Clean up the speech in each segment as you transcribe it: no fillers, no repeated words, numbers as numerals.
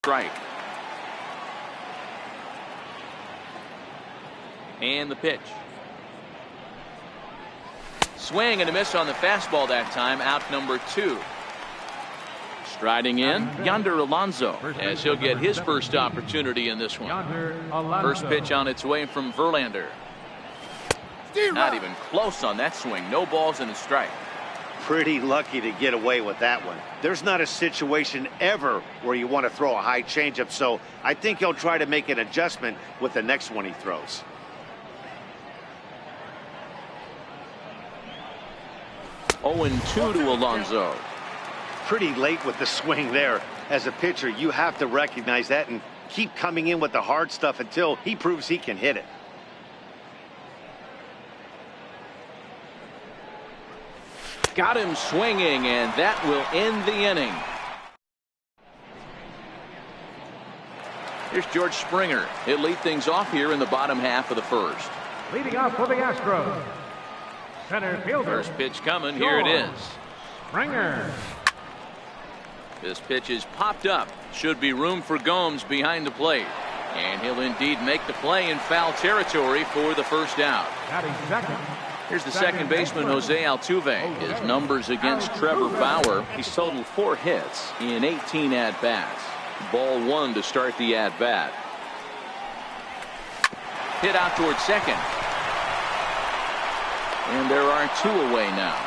strike. And the pitch. Swing and a miss on the fastball that time. Out number 2. Striding in, Yonder Alonso, as he'll get his first opportunity in this one. First pitch on its way from Verlander. Not even close on that swing. No balls and a strike. Pretty lucky to get away with that one. There's not a situation ever where you want to throw a high changeup, so I think he'll try to make an adjustment with the next one he throws. Oh, 0-2 to Alonso. Pretty late with the swing there. As a pitcher, you have to recognize that and keep coming in with the hard stuff until he proves he can hit it. Got him swinging, and that will end the inning. Here's George Springer. He'll lead things off here in the bottom half of the first. Leading off for the Astros, center fielder. First pitch coming. Here it is. Springer. This pitch is popped up. Should be room for Gomes behind the plate. And he'll indeed make the play in foul territory for the first out. Second. Here's the second baseman, Jose Altuve. His numbers against Trevor Bauer. He's totaled 4 hits in 18 at-bats. Ball 1 to start the at-bat. Hit out towards second. And there are 2 away now.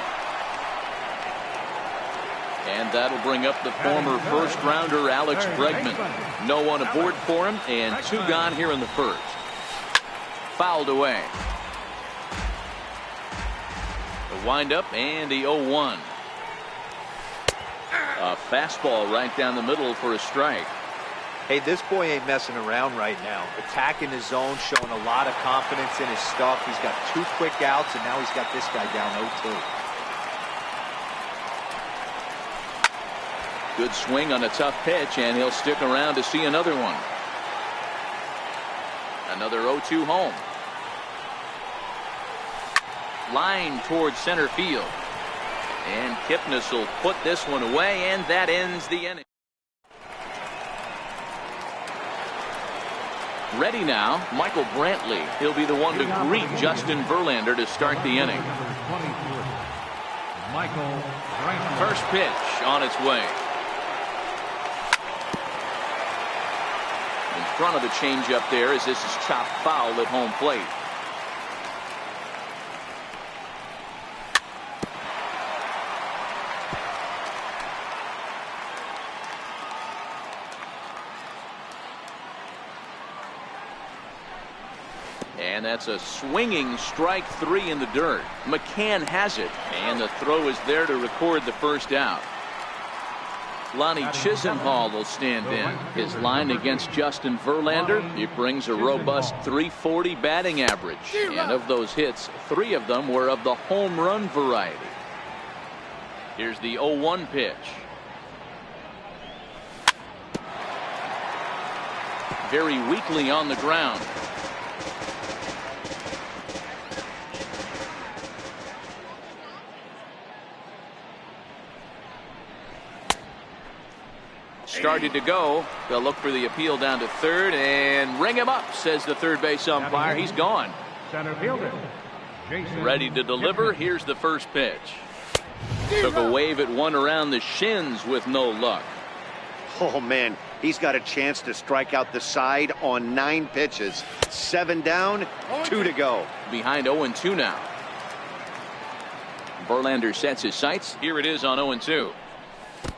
And that'll bring up the former first-rounder Alex Bregman. No one aboard for him, and 2 gone here in the first. Fouled away. The windup and the 0-1. A fastball right down the middle for a strike. Hey, this boy ain't messing around right now. Attacking his zone, showing a lot of confidence in his stuff. He's got 2 quick outs, and now he's got this guy down 0-2. Good swing on a tough pitch, and he'll stick around to see another one. Another 0-2 home. Line towards center field. And Kipnis will put this one away, and that ends the inning. Ready now, Michael Brantley. He'll be the one to greet Justin Verlander to start the inning. First pitch on its way. In front of the changeup there as this is chopped foul at home plate. And that's a swinging strike 3 in the dirt. McCann has it, and the throw is there to record the first out. Lonnie Chisenhall will stand in. His line against Justin Verlander, it brings a robust .340 batting average. And of those hits, 3 of them were of the home run variety. Here's the 0-1 pitch. Very weakly on the ground. Started to go. They'll look for the appeal down to third and ring him up, says the third base umpire. He's gone. Center fielder. Ready to deliver. Here's the first pitch. Took a wave at one around the shins with no luck. Oh, man, he's got a chance to strike out the side on 9 pitches. 7 down, 2 to go. Behind 0-2 now. Verlander sets his sights. Here it is on 0-2.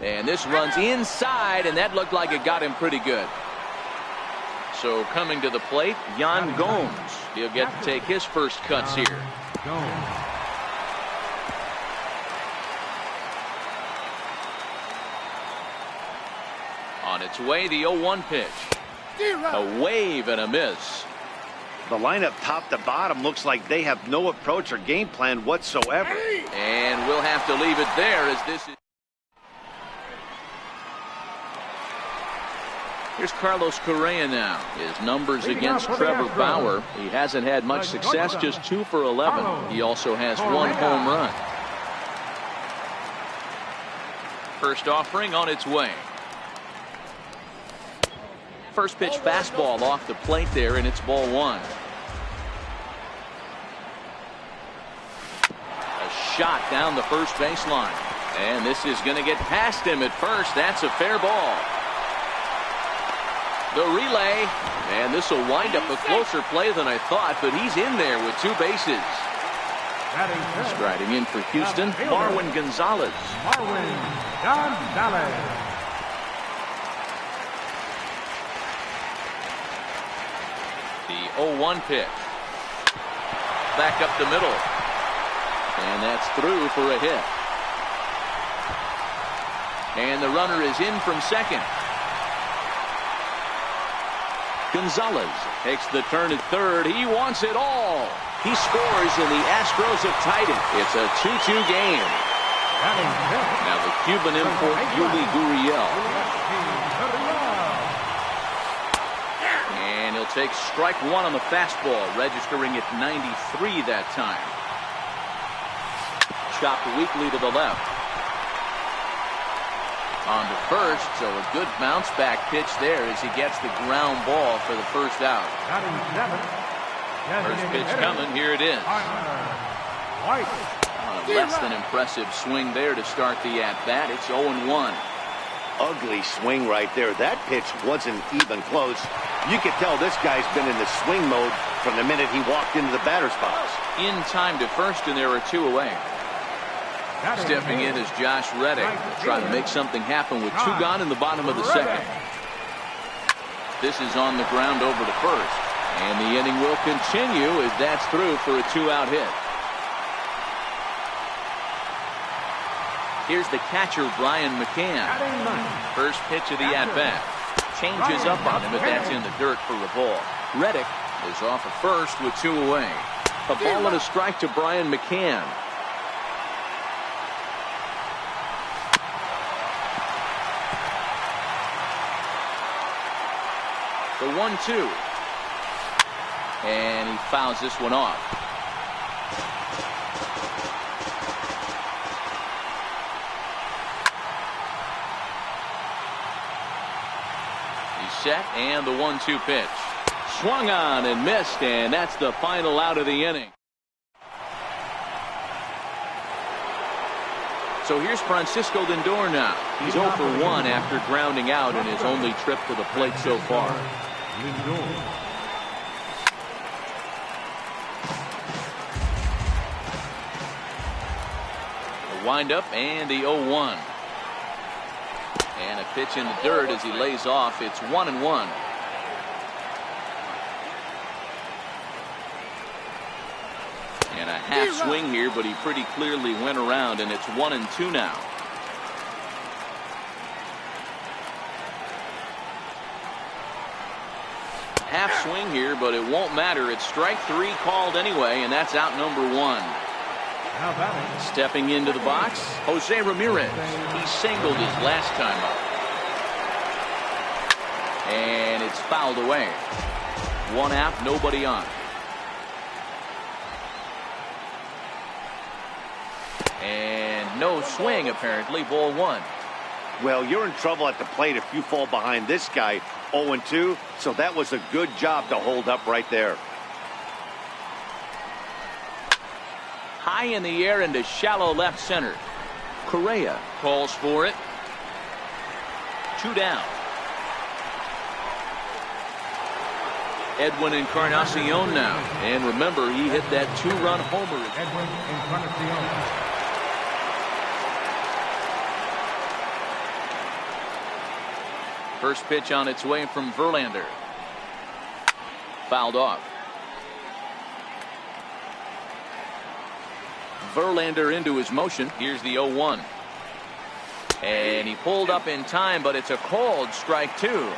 And this runs inside, and that looked like it got him pretty good. So coming to the plate, Yan Gomes. He'll get to take his first cuts here. On its way, the 0-1 pitch. A wave and a miss. The lineup top to bottom looks like they have no approach or game plan whatsoever. And we'll have to leave it there as this is. Here's Carlos Correa now. His numbers against Trevor Bauer. He hasn't had much success, just 2 for 11. He also has 1 home run. First offering on its way. First pitch fastball off the plate there, and it's ball one. A shot down the first baseline. And this is going to get past him at first. That's a fair ball. The relay, and this will wind up a closer play than I thought, but he's in there with two bases. Striding in for Houston, Marwin Gonzalez. Marwin Gonzalez. The 0-1 pitch. Back up the middle. And that's through for a hit. And the runner is in from second. Gonzalez takes the turn at third. He wants it all. He scores, and the Astros have tied it. It's a 2-2 game. Now the Cuban import, Yuli Gurriel. And he'll take strike one on the fastball, registering at 93 that time. Chopped weakly to the left. On to first, so a good bounce back pitch there as he gets the ground ball for the first out. First pitch coming, here it is. Less than impressive swing there to start the at-bat. It's 0-1. Ugly swing right there. That pitch wasn't even close. You could tell this guy's been in the swing mode from the minute he walked into the batter's box. In time to first, and there are two away. Stepping in is Josh Reddick, trying to make something happen with two gone in the bottom of the second. This is on the ground over to first, and the inning will continue as that's through for a two-out hit. Here's the catcher, Brian McCann. First pitch of the at-bat. Changes up on him, but that's in the dirt for a ball. Reddick is off of first with two away. A ball and a strike to Brian McCann. The 1-2. And he fouls this one off. He's set, and the 1-2 pitch. Swung on and missed, and that's the final out of the inning. So here's Francisco Lindor now. He's 0 for 1 after grounding out in his only trip to the plate so far. The windup and the 0-1. And a pitch in the dirt as he lays off. It's 1-1. And a half swing here, but he pretty clearly went around, and it's 1-2 now. Half swing here, but it won't matter. It's strike three called anyway, and that's out number one. Stepping into the box, Jose Ramirez. He singled his last time up. And it's fouled away. One out, nobody on. And no swing, apparently. Ball one. Well, you're in trouble at the plate if you fall behind this guy 0-2, so that was a good job to hold up right there. High in the air into shallow left center. Correa calls for it. Two down. Edwin Encarnacion now. And remember, he hit that two-run homer. Edwin Encarnacion. First pitch on its way from Verlander. Fouled off. Verlander into his motion. Here's the 0-1. And he pulled up in time, but it's a called strike two.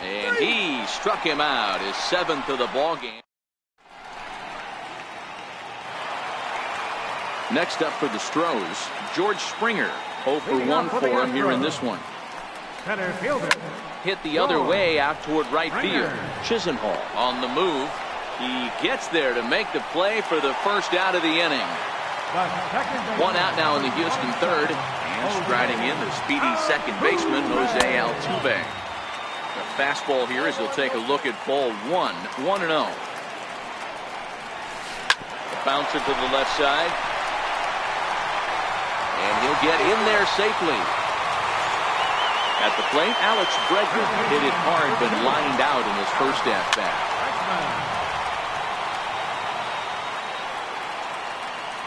And he struck him out, his seventh of the ball game. Next up for the Stros, George Springer. 0 for 1 for him here in this one. Center fielder. Hit the other way out toward right field. Chisenhall on the move. He gets there to make the play for the first out of the inning. One out now in the Houston third. And striding in, the speedy second baseman, Jose Altuve. The fastball here as he'll take a look at ball one. 1-0. The bouncer to the left side. And he'll get in there safely. At the plate, Alex Bregman hit it hard but lined out in his first at-bat.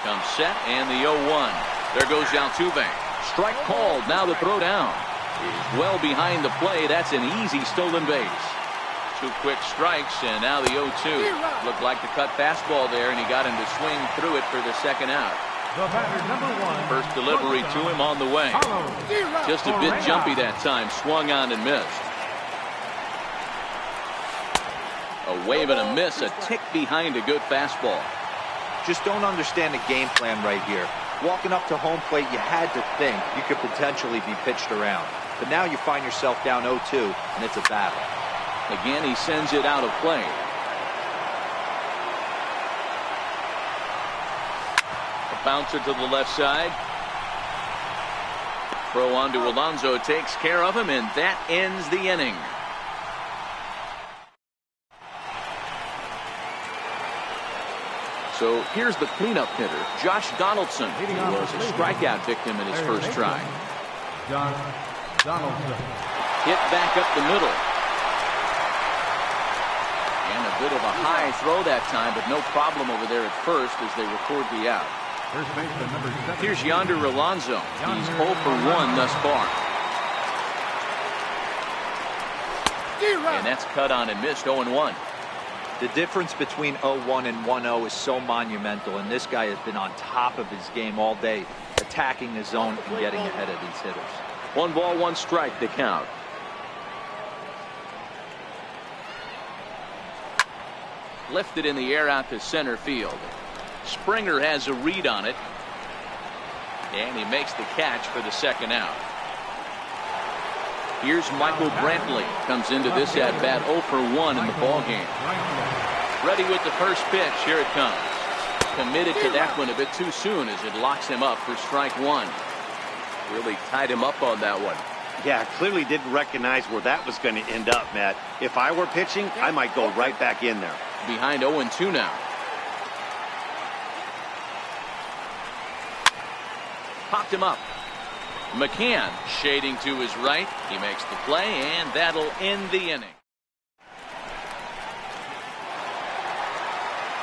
Comes set and the 0-1. There goes Altuve. Strike called. Now the throw down is well behind the play. That's an easy stolen base. Two quick strikes and now the 0-2. Looked like the cut fastball there and he got him to swing through it for the second out. First delivery to him on the way. Just a bit jumpy that time. Swung on and missed. A wave and a miss. A tick behind a good fastball. Just don't understand the game plan right here. Walking up to home plate, you had to think you could potentially be pitched around. But now you find yourself down 0-2, and it's a battle. Again, he sends it out of play. A bouncer to the left side. Throw on to Alonso takes care of him, and that ends the inning. So here's the cleanup hitter, Josh Donaldson, who was a strikeout victim in his first try. Josh Donaldson. Hit back up the middle. And a bit of a high throw that time, but no problem over there at first as they record the out. First baseman number 7. Here's Yonder Alonso. He's 0 for 1 thus far. And that's cut on and missed. 0-1. The difference between 0-1 and 1-0 is so monumental, and this guy has been on top of his game all day, attacking the zone and getting ahead of these hitters. 1 ball, 1 strike, the count. Lifted in the air out to center field. Springer has a read on it, and he makes the catch for the second out. Here's Michael Brantley. Comes into this at-bat 0 for 1 in the ballgame. Ready with the first pitch. Here it comes. Committed to that one a bit too soon as it locks him up for strike 1. Really tied him up on that one. Yeah, clearly didn't recognize where that was going to end up, Matt. If I were pitching, I might go right back in there. Behind 0-2 now. Popped him up. McCann shading to his right. He makes the play, and that'll end the inning.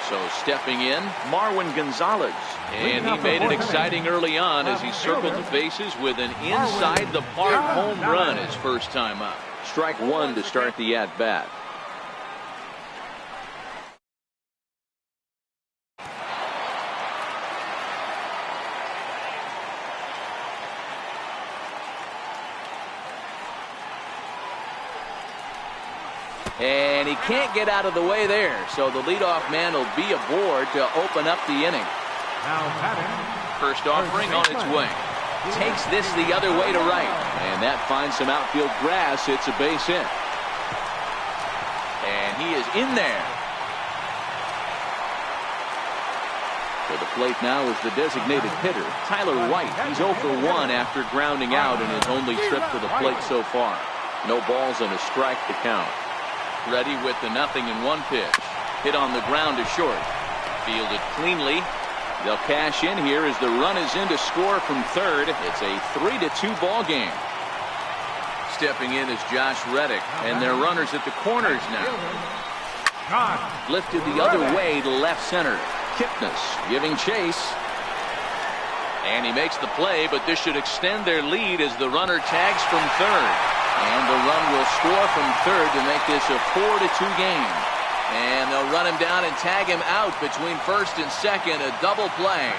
So stepping in, Marwin Gonzalez. And he made it exciting early on as he circled the bases with an inside-the-park home run his first time up. Strike 1 to start the at-bat. And he can't get out of the way there, so the leadoff man will be aboard to open up the inning. First offering on its way. Takes this the other way to right, and that finds some outfield grass. It's a base hit. And he is in there. For the plate now is the designated hitter, Tyler White. He's 0 for 1 after grounding out in his only trip to the plate so far. No balls and a strike to count. Ready with the 0-1 pitch. Hit on the ground to short. Fielded cleanly. They'll cash in here as the run is in to score from third. It's a 3-2 ball game. Stepping in is Josh Reddick, and they're runners at the corners now. Lifted the other way to left center. Kipnis giving chase. And he makes the play, but this should extend their lead as the runner tags from third. And the run will score from third to make this a 4-2 game. And they'll run him down and tag him out between first and second. A double play.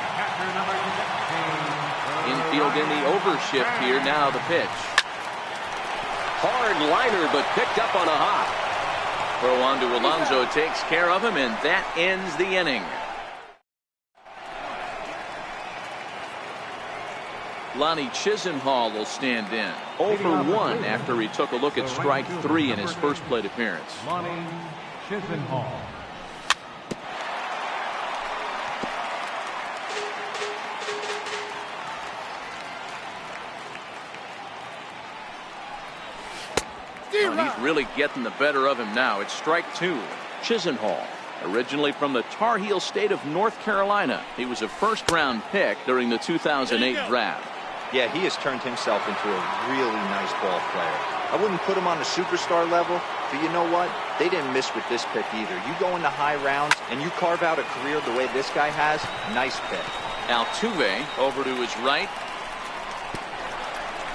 Infield in the overshift here. Now the pitch. Hard liner, but picked up on a hop. Throw on to Alonso takes care of him, and that ends the inning. Lonnie Chisenhall will stand in. 0 for 1 after he took a look at strike 3 in his first plate appearance. Lonnie Chisenhall. Well, he's really getting the better of him now. It's strike two. Chisenhall, originally from the Tar Heel state of North Carolina. He was a first-round pick during the 2008 draft. Yeah, he has turned himself into a really nice ball player. I wouldn't put him on the superstar level, but you know what? They didn't miss with this pick either. You go into high rounds and you carve out a career the way this guy has, nice pick. Altuve over to his right.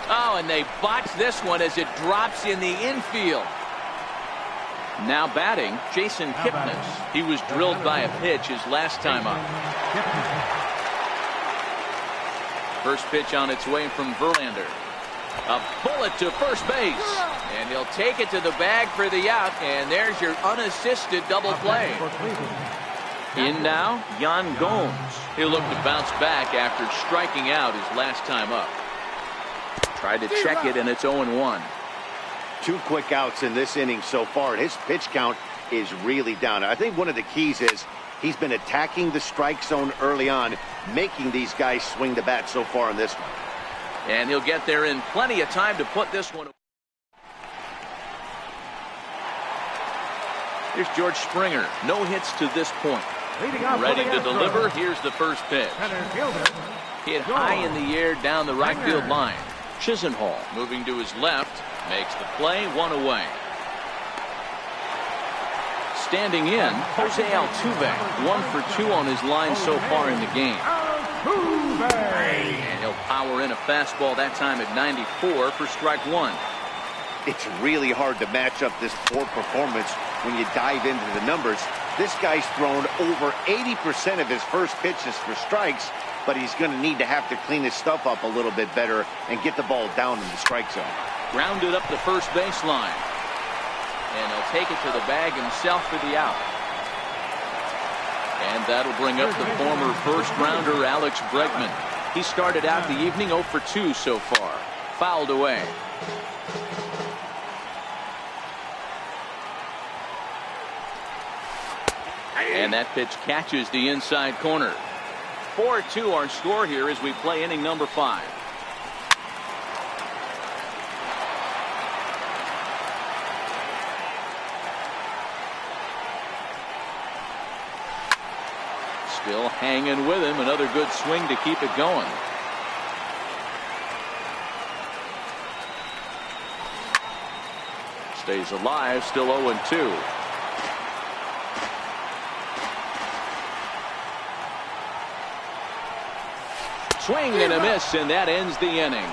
Oh, and they botch this one as it drops in the infield. Now batting, Jason Kipnis. He was drilled by a pitch his last time up. First pitch on its way from Verlander. A bullet to first base. And he'll take it to the bag for the out. And there's your unassisted double play. In now, Yan Gomes. He'll look to bounce back after striking out his last time up. Tried to check it, and it's 0-1. 2 quick outs in this inning so far, and his pitch count is really down. I think one of the keys is he's been attacking the strike zone early on, making these guys swing the bat so far in this one. And he'll get there in plenty of time to put this one. Here's George Springer. No hits to this point. Ready to deliver. Here's the first pitch. Hit high in the air down the right field line. Chisenhall moving to his left. Makes the play, 1 away. Standing in, Jose Altuve, 1 for 2 on his line so far in the game. And he'll power in a fastball that time at 94 for strike 1. It's really hard to match up this poor performance when you dive into the numbers. This guy's thrown over 80% of his first pitches for strikes, but he's going to need to have to clean his stuff up a little bit better and get the ball down in the strike zone. Grounded up the first baseline. And he'll take it to the bag himself for the out. And that'll bring up the former first-rounder Alex Bregman. He started out the evening 0 for 2 so far. Fouled away. And that pitch catches the inside corner. 4-2 our score here as we play inning number 5. Still hanging with him. Another good swing to keep it going. Stays alive. Still 0-2. Swing and a miss, and that ends the inning.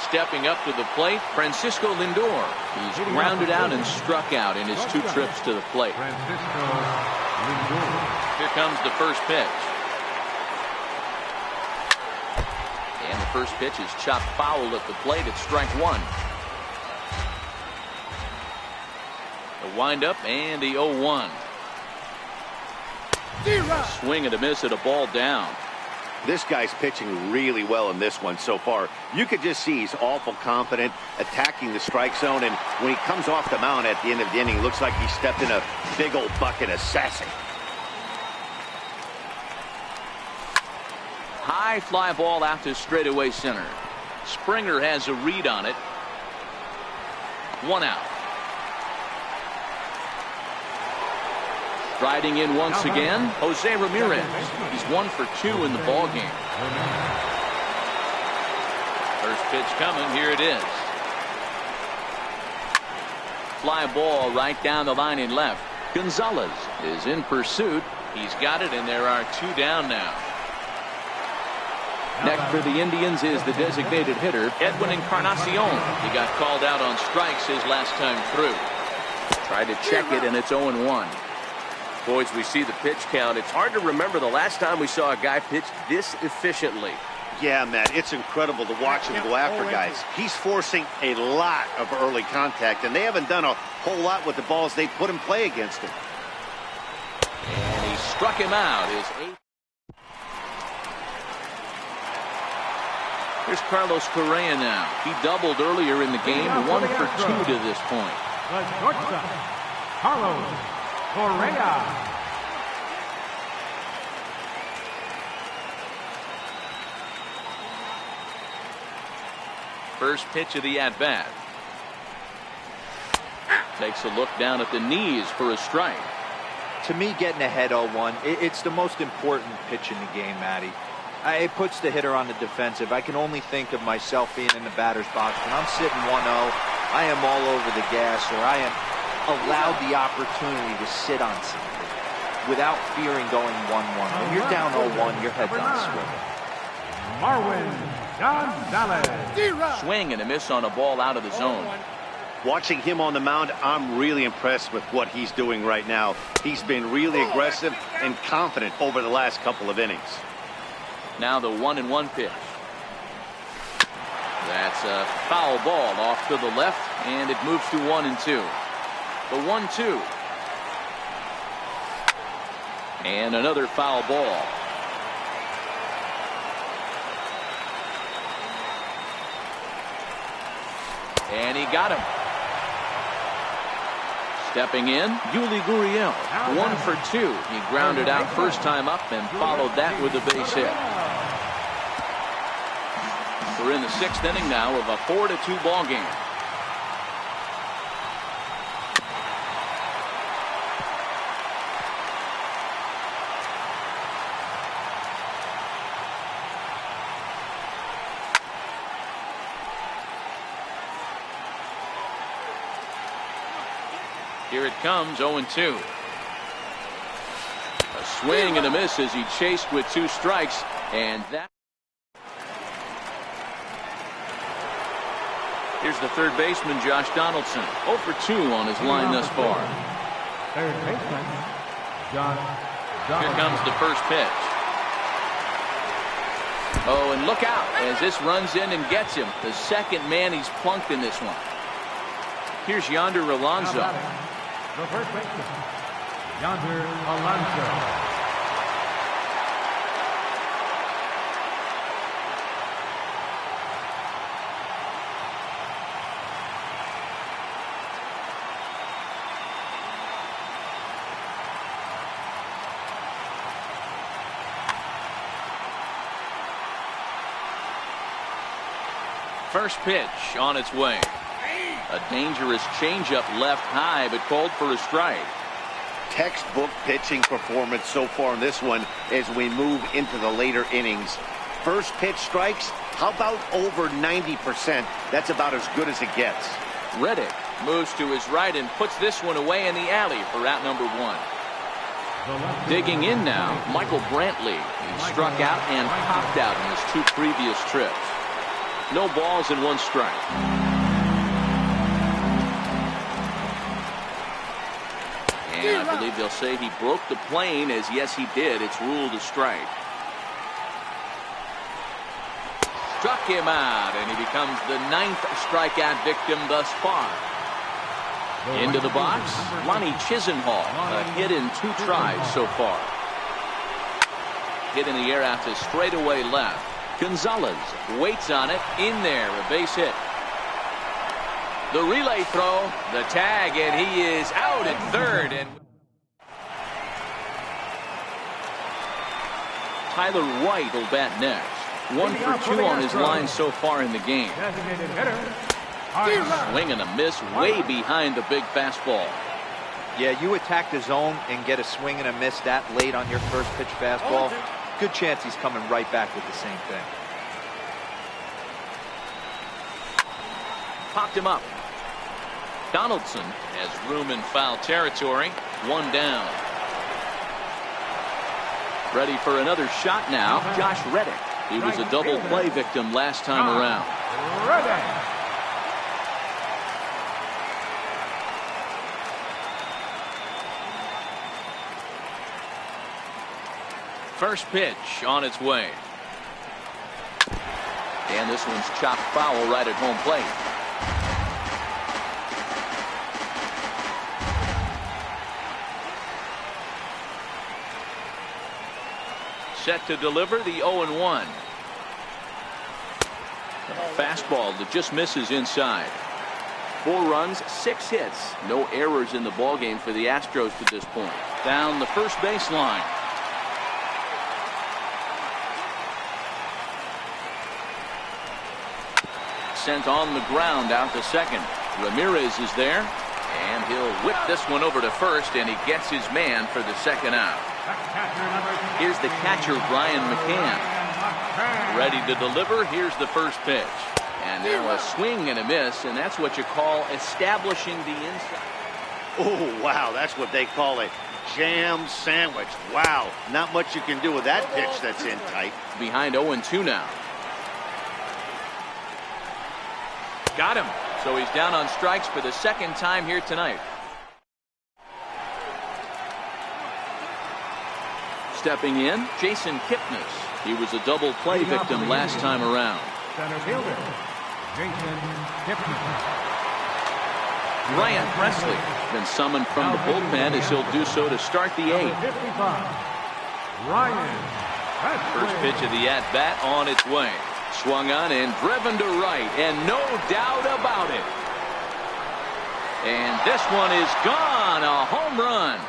Stepping up to the plate, Francisco Lindor. He's grounded out and struck out in his 2 trips to the plate. Here comes the first pitch. And the first pitch is chopped foul at the plate at strike 1. The windup and the 0-1. Swing and a miss at a ball down. This guy's pitching really well in this one so far. You could just see he's awful confident, attacking the strike zone, and when he comes off the mound at the end of the inning, looks like he stepped in a big old bucket of sassy. High fly ball out to straightaway center. Springer has a read on it. 1 out. Riding in once again, Jose Ramirez. He's 1 for 2 in the ball game. First pitch coming. Here it is. Fly ball right down the line in left. Gonzalez is in pursuit. He's got it, and there are 2 down now. Next for the Indians is the designated hitter, Edwin Encarnacion. He got called out on strikes his last time through. Tried to check it, and it's 0-1. Boys, we see the pitch count. It's hard to remember the last time we saw a guy pitch this efficiently. Yeah, Matt, it's incredible to watch him go after guys. He's forcing a lot of early contact, and they haven't done a whole lot with the balls they put in play against him. And he struck him out. His 8th. Here's Carlos Correa now. He doubled earlier in the game, 1 for 2 to this point. The shortstop, Carlos Correa. First pitch of the at-bat. Takes a look down at the knees for a strike. To me, getting ahead 0-1, it's the most important pitch in the game, Matty. It puts the hitter on the defensive. I can only think of myself being in the batter's box. When I'm sitting 1-0, I am all over the gas, or I am allowed the opportunity to sit on something without fearing going 1-1. When you're down 0-1, your head's on swivel. Marwin Gonzalez. Swing and a miss on a ball out of the zone. Watching him on the mound, I'm really impressed with what he's doing right now. He's been really aggressive and confident over the last couple of innings. Now the 1-1 pitch. That's a foul ball off to the left, and it moves to 1-2. The 1-2. And another foul ball. And he got him. Stepping in, Yuli Gurriel, 1 for 2. He grounded out first time up and followed that with a base hit. We're in the 6th inning now of a 4-2 ball game. Here it comes, 0-2. A swing and a miss as he chased with 2 strikes, and that. Here's the third baseman, Josh Donaldson, 0 for 2 on his line thus far. Third baseman, Josh Donaldson. Here comes the first pitch. Oh, and look out as this runs in and gets him. The second man he's plunked in this one. Here's Yonder Alonso. The first baseman, Yonder Alonso. First pitch on its way. A dangerous changeup left high, but called for a strike. Textbook pitching performance so far in this one as we move into the later innings. First pitch strikes, how about over 90%? That's about as good as it gets. Reddick moves to his right and puts this one away in the alley for out number 1. Digging in now, Michael Brantley. He struck out and popped out in his 2 previous trips. No balls and 1 strike. And I believe they'll say he broke the plane, as yes he did. It's ruled a strike. Struck him out, and he becomes the 9th strikeout victim thus far. Into the box, Lonnie Chisenhall, a hit in 2 tries so far. Hit in the air out to straightaway left. Gonzalez waits on it, in there, a base hit. The relay throw, the tag, and he is out at third. And Tyler White will bat next. 1 for 2 on his line so far in the game. Swing and a miss way behind the big fastball. Yeah, you attack the zone and get a swing and a miss that late on your first pitch fastball. Good chance he's coming right back with the same thing. Popped him up. Donaldson has room in foul territory. 1 down. Ready for another shot now, Josh Reddick. He was a double play victim last time around. First pitch on its way. And this one's chopped foul right at home plate. Set to deliver the 0-1. Fastball that just misses inside. 4 runs, 6 hits. No errors in the ballgame for the Astros to this point. Down the first baseline. sent on the ground out to second. Ramirez is there, and he'll whip this one over to first, and he gets his man for the second out. Here's the catcher, Brian McCann. Ready to deliver. Here's the first pitch. And now a swing and a miss, and that's what you call establishing the inside. Oh, wow, that's what they call a jam sandwich. Wow, not much you can do with that pitch that's in tight. Behind 0-2 now. Got him. So he's down on strikes for the second time here tonight. Stepping in, Jason Kipnis. He was a double play victim last time around. Center fielder, Jason Kipnis. Ryan Presley been summoned from the bullpen as he'll do so to start the eighth. 55, Ryan Presley. First pitch of the at-bat on its way. Swung on and driven to right, and no doubt about it. And this one is gone, a home run.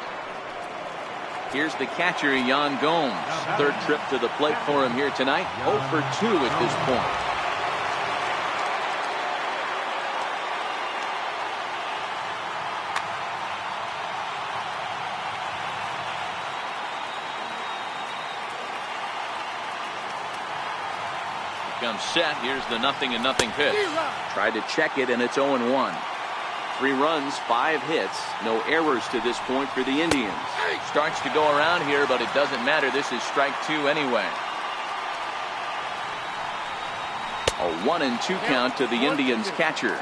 Here's the catcher, Yan Gomes. Third trip to the plate for him here tonight. 0 for 2 at this point. Comes set. Here's the 0-0 pitch. Tried to check it, and it's 0-1. 3 runs, 5 hits, no errors to this point for the Indians. Starts to go around here, but it doesn't matter. This is strike 2 anyway. A 1-2 count to the Indians catcher.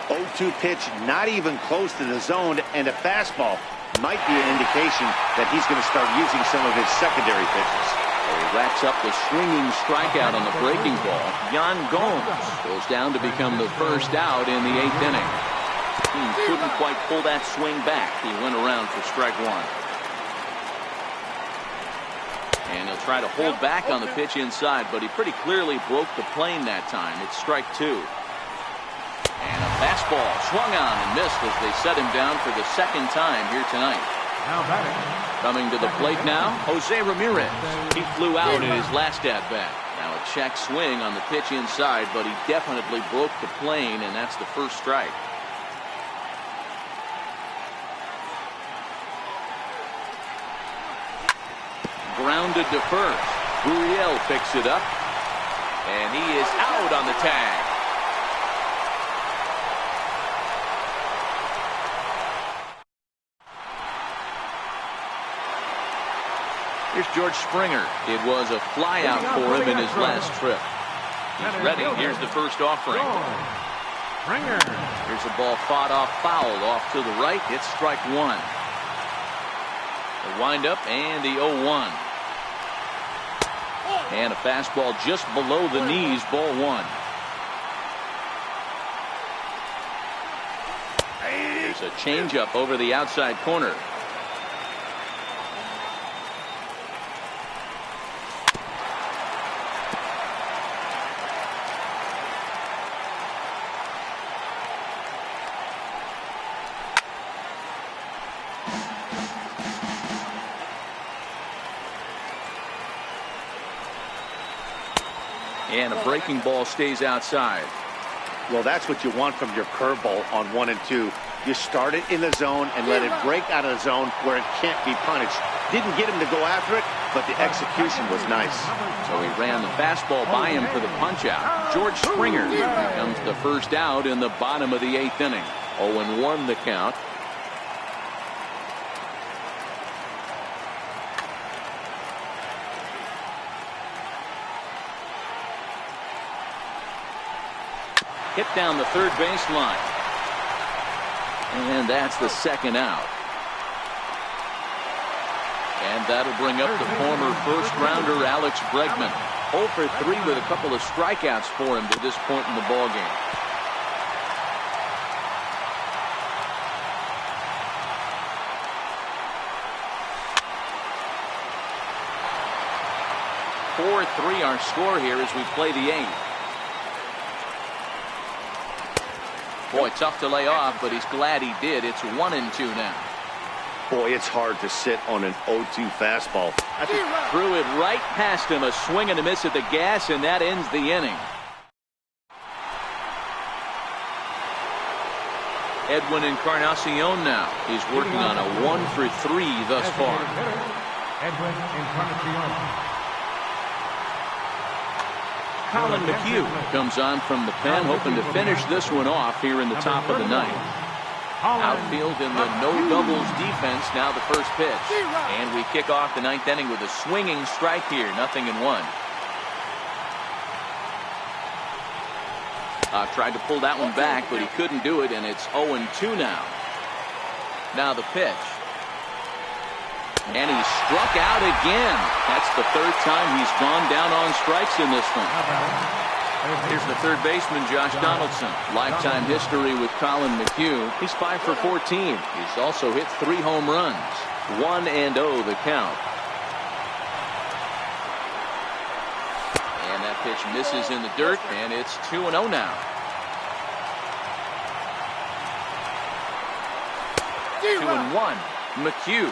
0-2 pitch, not even close to the zone, and a fastball might be an indication that he's going to start using some of his secondary pitches. He racks up the swinging strikeout on the breaking ball. Yan Gomes goes down to become the first out in the 8th inning. He couldn't quite pull that swing back. He went around for strike 1. And he'll try to hold back on the pitch inside, but he pretty clearly broke the plane that time. It's strike 2. And a fastball swung on and missed as they set him down for the second time here tonight. Now batting. Coming to the plate now, Jose Ramirez. He flew out in his last at-bat. Now a check swing on the pitch inside, but he definitely broke the plane, and that's the first strike. Grounded to first. Gurriel picks it up, and he is out on the tag. Here's George Springer. It was a flyout for him in his last trip. He's ready. Here's the first offering. Springer. Here's a ball fought off foul off to the right. It's strike 1. The windup and the 0-1. And a fastball just below the knees, ball 1. There's a changeup over the outside corner. And a breaking ball stays outside. Well, that's what you want from your curveball on 1 and 2. You start it in the zone and let it break out of the zone where it can't be punished. Didn't get him to go after it, but the execution was nice. So he ran the fastball by him for the punch out. George Springer becomes the first out in the bottom of the 8th inning. 0-1 the count. Hit down the third baseline. And that's the second out. And that'll bring up the former first-rounder Alex Bregman. 0 for 3 with a couple of strikeouts for him to this point in the ballgame. .43 our score here as we play the 8th. Boy, tough to lay off, but he's glad he did. It's 1-2 now. Boy, it's hard to sit on an 0-2 fastball. Threw it right past him, a swing and a miss at the gas, and that ends the inning. Edwin Encarnacion now. He's working on a 1-for-3 thus far. Edwin Encarnacion. Colin McHugh comes on from the pen, hoping to finish this one off here in the top of the ninth. Outfield in the no-doubles defense, now the first pitch. And we kick off the ninth inning with a swinging strike here, 0-1. Tried to pull that one back, but he couldn't do it, and it's 0-2 now. Now the pitch. And he struck out again. That's the third time he's gone down on strikes in this one. Here's the third baseman, Josh Donaldson. Lifetime history with Colin McHugh. He's 5 for 14. He's also hit 3 home runs. 1-0 the count. And that pitch misses in the dirt, and it's 2-0 now. 2-1. McHugh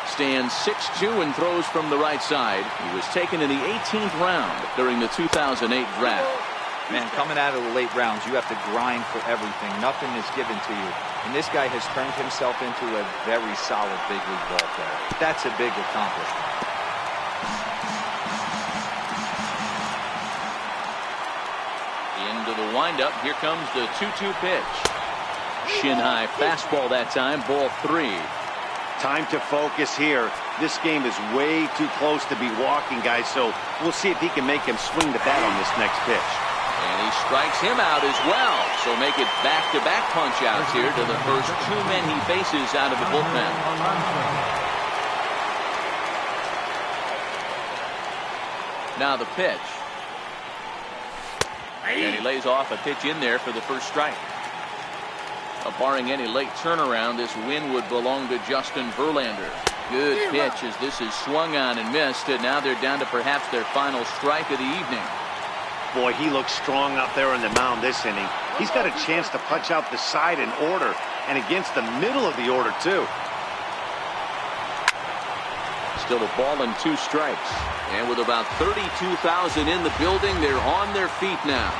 stands 6'2" and throws from the right side. He was taken in the 18th round during the 2008 draft. Man, coming out of the late rounds, you have to grind for everything. Nothing is given to you. And this guy has turned himself into a very solid big league ball player. That's a big accomplishment. Into the windup. Here comes the 2-2 pitch. Shin high fastball that time. Ball 3. Time to focus here. This game is way too close to be walking, guys, so we'll see if he can make him swing the bat on this next pitch. And he strikes him out as well. So make it back-to-back punch-outs here to the first 2 men he faces out of the bullpen. Now the pitch. And he lays off a pitch in there for the first strike. Barring any late turnaround, this win would belong to Justin Verlander. Good pitch as this is swung on and missed, and now they're down to perhaps their final strike of the evening. Boy, he looks strong out there on the mound this inning. He's got a chance to punch out the side in order, and against the middle of the order, too. Still a ball and 2 strikes. And with about 32,000 in the building, they're on their feet now.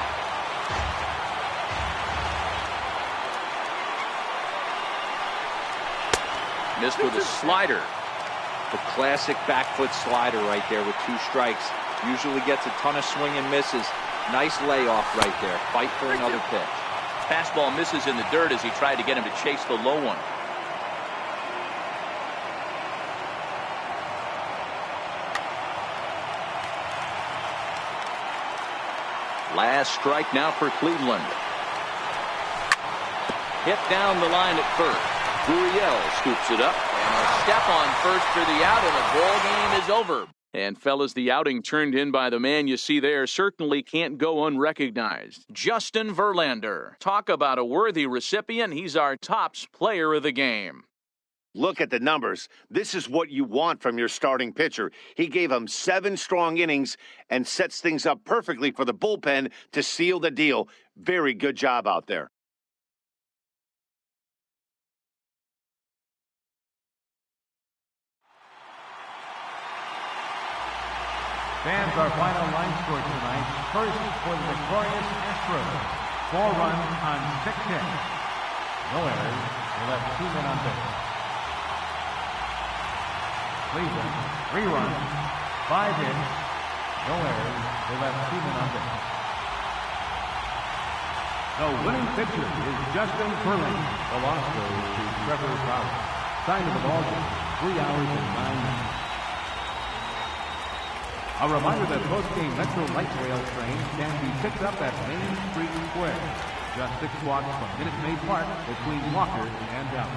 Missed with a slider. The classic back foot slider right there with 2 strikes. Usually gets a ton of swing and misses. Nice layoff right there. Fight for another pitch. Fastball misses in the dirt as he tried to get him to chase the low one. Last strike now for Cleveland. Hit down the line at first. Gurriel scoops it up, and a step on first for the out, and the ball game is over. And fellas, the outing turned in by the man you see there certainly can't go unrecognized. Justin Verlander. Talk about a worthy recipient. He's our tops player of the game. Look at the numbers. This is what you want from your starting pitcher. He gave him 7 strong innings and sets things up perfectly for the bullpen to seal the deal. Very good job out there. Stands our final line score tonight. First for the victorious Astros. 4 runs on 6 hits. No errors. They left 2 men on base. Cleveland, 3 runs, 5 hits. No errors. They left 2 men on base. The winning pitcher is Justin Verlander. The loss goes to Trevor Bauer. Time of the ball game, 3 hours and 9 minutes. A reminder that post-game Metro Light Rail trains can be picked up at Main Street Square, just 6 blocks from Minute Maid Park between Walker and Dallas.